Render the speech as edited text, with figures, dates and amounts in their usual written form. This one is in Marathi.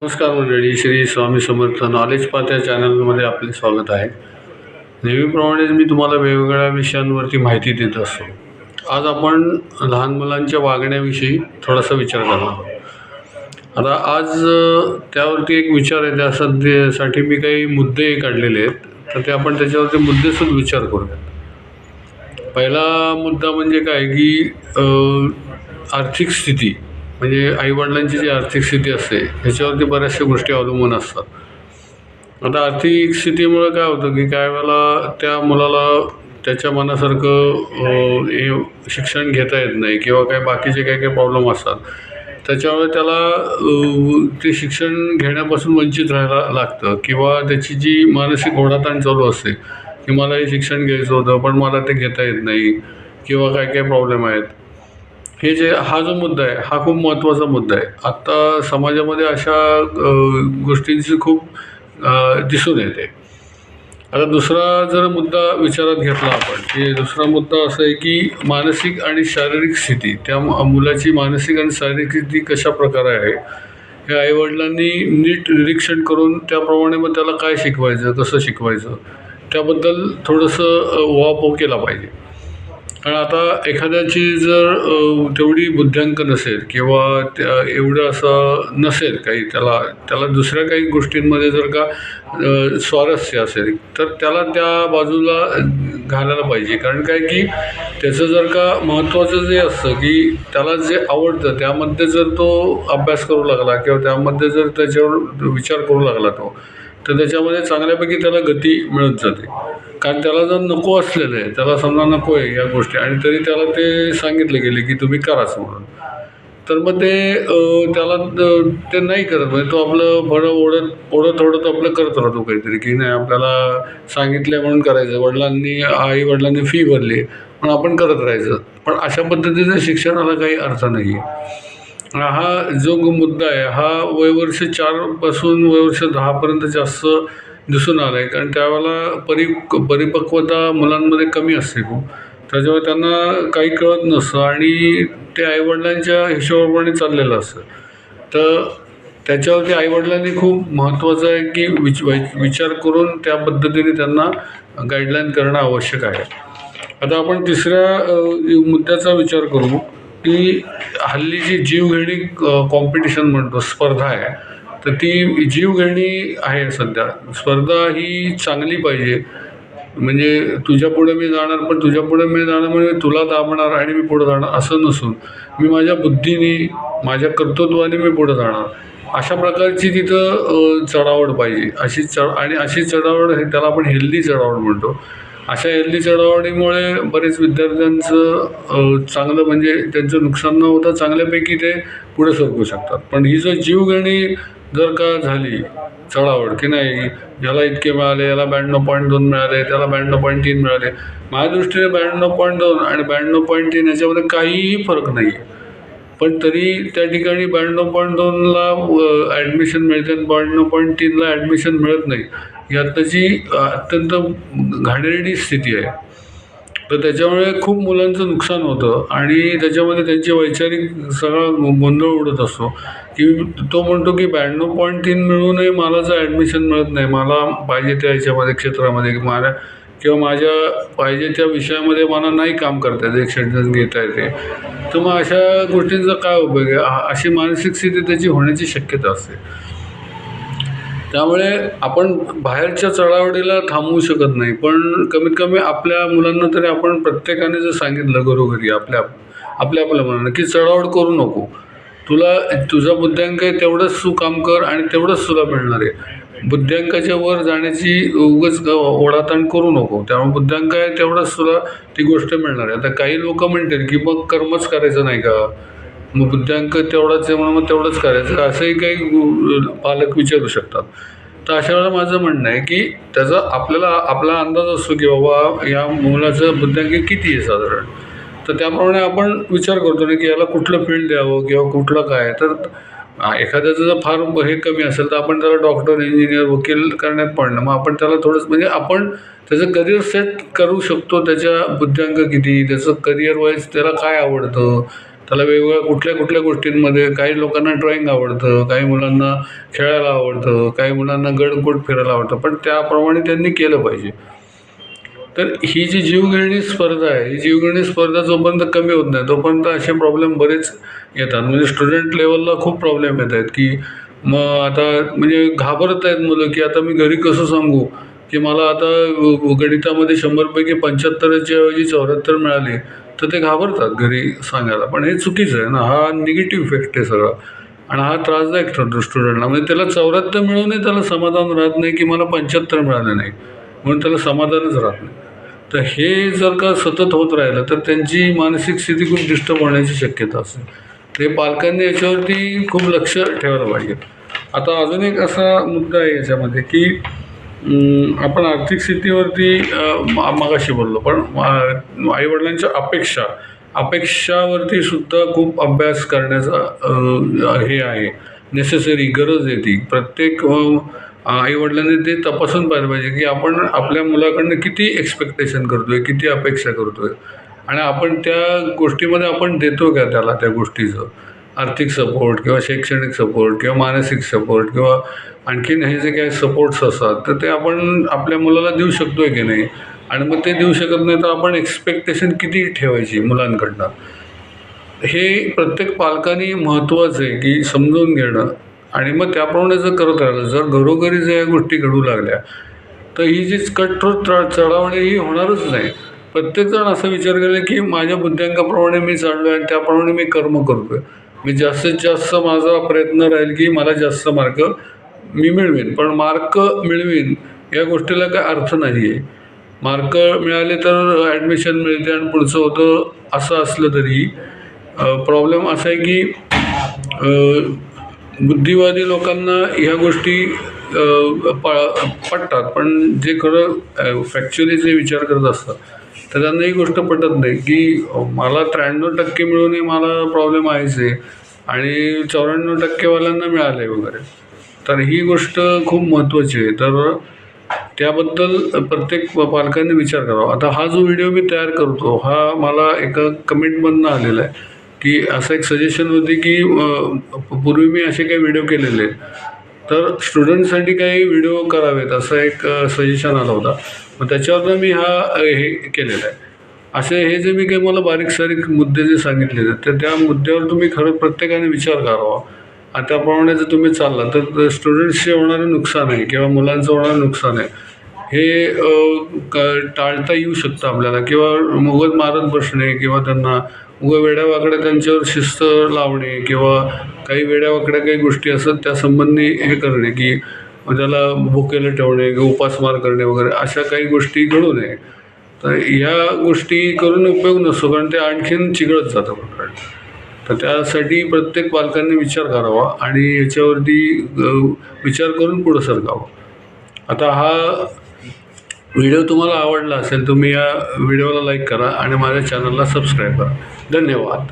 नमस्कार मंडळी, श्री स्वामी समर्थ नॉलेज पाथ या चॅनलमध्ये आपले स्वागत आहे. नेहमीप्रमाणेच मी तुम्हाला वेगवेगळ्या विषयांवरती माहिती देत असतो. आज आपण लहान मुलांच्या वागण्याविषयी थोडासा विचार करणार आहोत. आता आज त्यावरती एक विचार आहे, त्यासाठी मी काही मुद्दे काढलेले आहेत, तर ते आपण त्याच्यावरती मुद्देसूद विचार करूया. पहिला मुद्दा म्हणजे काय की आर्थिक स्थिती, म्हणजे आईवडिलांची जी आर्थिक स्थिती असते ह्याच्यावरती बऱ्याचशा गोष्टी अवलंबून असतात. आता आर्थिक स्थितीमुळे काय होतं की काही वेळेला त्या मुलाला त्याच्या मनासारखं शिक्षण घेता येत नाही किंवा काय बाकीचे काही प्रॉब्लेम असतात. त्याच्यामुळे त्याला ते शिक्षण घेण्यापासून वंचित राहायला लागतं किंवा त्याची जी मानसिक ओढाताण चालू असते की मला हे शिक्षण घ्यायचं होतं पण मला ते घेता येत नाही किंवा काय प्रॉब्लेम आहेत. हा जो मुद्दा आहे हा खूप महत्त्वाचा मुद्दा आहे. आत्ता समाजामध्ये अशा गोष्टींची खूप दिसून येते. आता दुसरा जर मुद्दा विचारात घेतला आपण, की दुसरा मुद्दा असा आहे की मानसिक आणि शारीरिक स्थिती, त्या मुलाची मानसिक आणि शारीरिक स्थिती कशा प्रकारे आहे हे आईवडिलांनी नीट निरीक्षण करून त्याप्रमाणे मग त्याला काय शिकवायचं, कसं शिकवायचं त्याबद्दल थोडंसं उहापोह केला पाहिजे. कारण आता एखाद्याची जर तेवढी बुद्ध्यांक नसेल किंवा एवढं असं नसेल काही, त्याला दुसऱ्या काही गोष्टींमध्ये जर का स्वारस्य असेल तर त्याला त्या बाजूला घालायला पाहिजे. कारण काय की त्याचं जर का महत्त्वाचं जे असतं की त्याला जे आवडतं त्यामध्ये जर तो अभ्यास करू लागला किंवा त्यामध्ये जर त्याच्यावर विचार करू लागला तो, तर त्याच्यामध्ये चांगल्यापैकी त्याला गती मिळत जाते. कारण त्याला जर नको असलेलं आहे, त्याला समजा नको आहे या गोष्टी, आणि तरी त्याला ते सांगितले गेले की तुम्ही कराच म्हणून, तर मग ते त्याला ते नाही करत. म्हणजे तो आपलं बरं ओढत आपलं करत राहतो काहीतरी, की नाही आपल्याला सांगितलं म्हणून करायचं, आई वडिलांनी फी भरली पण आपण करत राहायचं. पण अशा पद्धतीचं शिक्षणाला काही अर्थ नाही आहे. हा जो मुद्दा आहे हा वयवर्ष 4 पासून वयवर्ष 10पर्यंत जास्त दिसून आला आहे. कारण त्यावेळेला परिपक्वता मुलांमध्ये कमी असते खूप, त्याच्यामुळे त्यांना काही कळत नसतं आणि ते आईवडिलांच्या हिशोबाप्रमाणे चाललेलं असतं. तर त्याच्यावरती आईवडिलांनी खूप महत्त्वाचं आहे की विचार करून त्या पद्धतीने त्यांना गाईडलाईन करणं आवश्यक आहे. आता आपण तिसऱ्या मुद्द्याचा विचार करू की हल्लीची जीवघेणी कॉम्पिटिशन म्हणतो, स्पर्धा आहे, तर ती जीवघेणी आहे सध्या. स्पर्धा ही चांगली पाहिजे, म्हणजे तुझ्या पुढे मी जाणार पण तुझ्या पुढे मी जाणार म्हणजे तुला दाबणार आणि मी पुढे जाणार असं नसून मी माझ्या बुद्धीने माझ्या कर्तृत्वाने मी पुढे जाणार, अशा प्रकारची तिथं चढावड पाहिजे. अशी चढावड त्याला आपण हेल्दी चढावड म्हणतो. अशा हेल्दी चढावडीमुळे बरेच विद्यार्थ्यांचं चांगलं, म्हणजे त्यांचं नुकसान न होता चांगल्यापैकी ते पुढे सरकू शकतात. पण ही जर जीवघेणी जर का झाली चढावड की नाही, याला इतके मिळाले, याला 92.2 मिळाले, त्याला 92.3 मिळाले, माझ्या दृष्टीने 92.2 आणि 92.3 याच्यामध्ये काहीही फरक नाही आहे. पण तरी त्या ठिकाणी 92.2ला ॲडमिशन मिळते आणि 92.3ला ॲडमिशन मिळत नाही, ही आत्ताची अत्यंत घाणेरडी स्थिती आहे. तर त्याच्यामुळे खूप मुलांचं नुकसान होतं आणि त्याच्यामध्ये त्यांची वैचारिक सगळा गोंधळ उडत असतो. की तो म्हणतो की 92.3 मिळूनही मला जर ॲडमिशन मिळत नाही, मला पाहिजे त्या ह्याच्यामध्ये क्षेत्रामध्ये किंवा माझ्या पाहिजे त्या विषयामध्ये मला नाही काम करता येते, एक्सटेन्शन घेता येते, तर मग अशा गोष्टींचा काय उपयोग आहे. अशी मानसिक स्थिती त्याची होण्याची शक्यता असते. त्यामुळे आपण बाहेरच्या चढावडीला थांबवू शकत नाही, पण कमीत कमी आपल्या मुलांना तरी आपण प्रत्येकाने जर सांगितलं घरोघरी आपल्या मनानं की चढावड करू नको, तुझा बुद्ध्यांक आहे तेवढंच तू काम कर आणि तेवढंच तुला मिळणार आहे. बुद्ध्यांकाच्या वर जाण्याची उगाच ओढाताण करू नको. त्यामुळे बुद्ध्यांक आहे तेवढंच तुला ती गोष्ट मिळणार आहे. आता काही लोक म्हणतील की मग कर्मच करायचं नाही का, मग बुद्ध्यांक तेवढाच आहे म्हणून मग तेवढंच करायचं का, असंही काही पालक विचारू शकतात. तर अशा वेळेला माझं म्हणणं आहे की त्याचा आपला अंदाज असतो की बाबा या मुलाचं बुद्ध्यांक किती आहे साधारण, तर त्याप्रमाणे आपण विचार करतो ना की याला कुठलं फील्ड द्यावं किंवा कुठलं काय. तर एखाद्याचं जर फार हे कमी असेल तर आपण त्याला डॉक्टर, इंजिनियर, वकील करण्यात पडणं, मग आपण त्याला थोडंसं म्हणजे आपण त्याचं करिअर सेट करू शकतो. त्याच्या बुद्ध्यांक किती, त्याचं करिअर वाईज त्याला काय आवडतं, त्याला वेगवेगळ्या कुठल्या कुठल्या गोष्टींमध्ये, काही लोकांना ड्रॉइंग आवडतं, काही मुलांना खेळायला आवडतं, काही मुलांना गडकोट फिरायला आवडतं, पण त्याप्रमाणे त्यांनी केलं पाहिजे. तर ही जी जीवघेणी स्पर्धा आहे, ही जीवघेणी स्पर्धा जोपर्यंत कमी होत नाही तोपर्यंत असे प्रॉब्लेम बरेच येतात. म्हणजे स्टुडंट लेवलला खूप प्रॉब्लेम येत आहेत की मग आता म्हणजे घाबरत आहेत मुलं की आता मी घरी कसं सांगू की मला आता गणितामध्ये 100पैकी 75च्या ऐवजी 74 मिळाले, तर ते घाबरतात घरी सांगायला. पण हे चुकीचं आहे ना, हा निगेटिव्ह इफेक्ट आहे सगळा आणि हा त्रासदायक ठरतो स्टुडंटला. म्हणजे त्याला 74 मिळूनही त्याला समाधान राहत नाही की मला 75 मिळाले नाही, म्हणून त्याला समाधानच राहत नाही. तर हे जर का सतत होत राहिलं तर त्यांची मानसिक स्थिती खूप डिस्टर्ब होण्याची शक्यता असते. ते पालकांनी याच्यावरती खूप लक्ष ठेवायला पाहिजे. आता अजून एक असा मुद्दा आहे याच्यामध्ये की आपण आर्थिक स्थितीवरती मगाशी बोललो, पण आईवडिलांच्या अपेक्षावरती सुद्धा खूप अभ्यास करण्याचा हे आहे, नेसेसरी गरज आहे ती. प्रत्येक आईवडिलांनी ते तपासून पाहिलं पाहिजे की आपण आपल्या मुलाकडनं किती एक्सपेक्टेशन करतो आहे, किती अपेक्षा करतो आहे आणि आपण त्या गोष्टीमध्ये आपण देतो का त्याला, त्या गोष्टीचं आर्थिक सपोर्ट किंवा शैक्षणिक सपोर्ट किंवा मानसिक सपोर्ट किंवा आणखीन हे जे काही सपोर्ट्स असतात तर ते आपण आपल्या मुलाला देऊ शकतो आहे की नाही. आणि मग ते देऊ शकत नाही तर आपण एक्सपेक्टेशन किती ठेवायची मुलांकडनं, हे प्रत्येक पालकांनी महत्त्वाचं आहे की समजून घेणं. आणि मग त्याप्रमाणे जर करत राहिलं, जर घरोघरी जर या गोष्टी घडू लागल्या तर ही जी कठोर चढावणी ही होणारच नाही. प्रत्येकजण असा विचार करेल की माझ्या बुद्ध्यांकाप्रमाणे मी चाललो आहे आणि त्याप्रमाणे मी कर्म करतो आहे, मी जास्तीत जास्त माझा प्रयत्न राहील की मला जास्त मार्क मी मिळवीन. पण मार्क मिळवीन या गोष्टीला काय अर्थ नाही आहे. मार्क मिळाले तर ॲडमिशन मिळते आणि पुढचं होतं, असं असलं तरी प्रॉब्लेम असा आहे की बुद्धिवादी लोकांना ह्या गोष्टी पटतात, पण जे खरं फॅक्च्युअली जे विचार करत असतात तर त्यांना ही गोष्ट पटत नाही की मला 93% मिळूनही मला प्रॉब्लेम आहेच आहे आणि 94%वाल्यांना मिळालं आहे वगैरे. तर ही गोष्ट खूप महत्त्वाची आहे. तर त्याबद्दल प्रत्येक पालकांनी विचार करावा. आता हा जो व्हिडिओ मी तयार करतो हा मला एका कमेंटमधनं आलेला आहे की असं एक सजेशन होते की पूर्वी मी असे काही व्हिडिओ केलेले तर स्टुडंटसाठी काही व्हिडिओ करावेत असं एक सजेशन आलं होता. मग त्याच्यावरनं मी हे केलेलं आहे. असे हे जे मी काही मला बारीक सारीक मुद्दे जे सांगितले तर त्या मुद्द्यावर तुम्ही खरं प्रत्येकाने विचार करावा आणि त्याप्रमाणे जर तुम्ही चालला तर स्टुडंट्सचे होणारं नुकसान आहे किंवा मुलांचं होणारं नुकसान आहे हे टाळता येऊ शकतं आपल्याला. किंवा उगाच मारत बसणे किंवा त्यांना वेड्यावाकड्या त्यांच्यावर शिस्त लावणे किंवा काही वेड्यावाकड्या काही गोष्टी असतात त्यासंबंधी हे करणे की त्याला भुकेलं ठेवणे किंवा उपासमार करणे वगैरे अशा काही गोष्टी घडू नये. तर ह्या गोष्टी करून उपयोग नसतो, कारण ते आणखीन चिघळत जातं प्रकरण. तर त्यासाठी प्रत्येक पालकांनी विचार करावा आणि याच्यावरती विचार करून पुढं सरकावं. आता हा व्हिडिओ तुम्हाला आवडला असेल तुम्ही या व्हिडिओला लाईक करा आणि माझ्या चॅनलला सबस्क्राईब करा. धन्यवाद.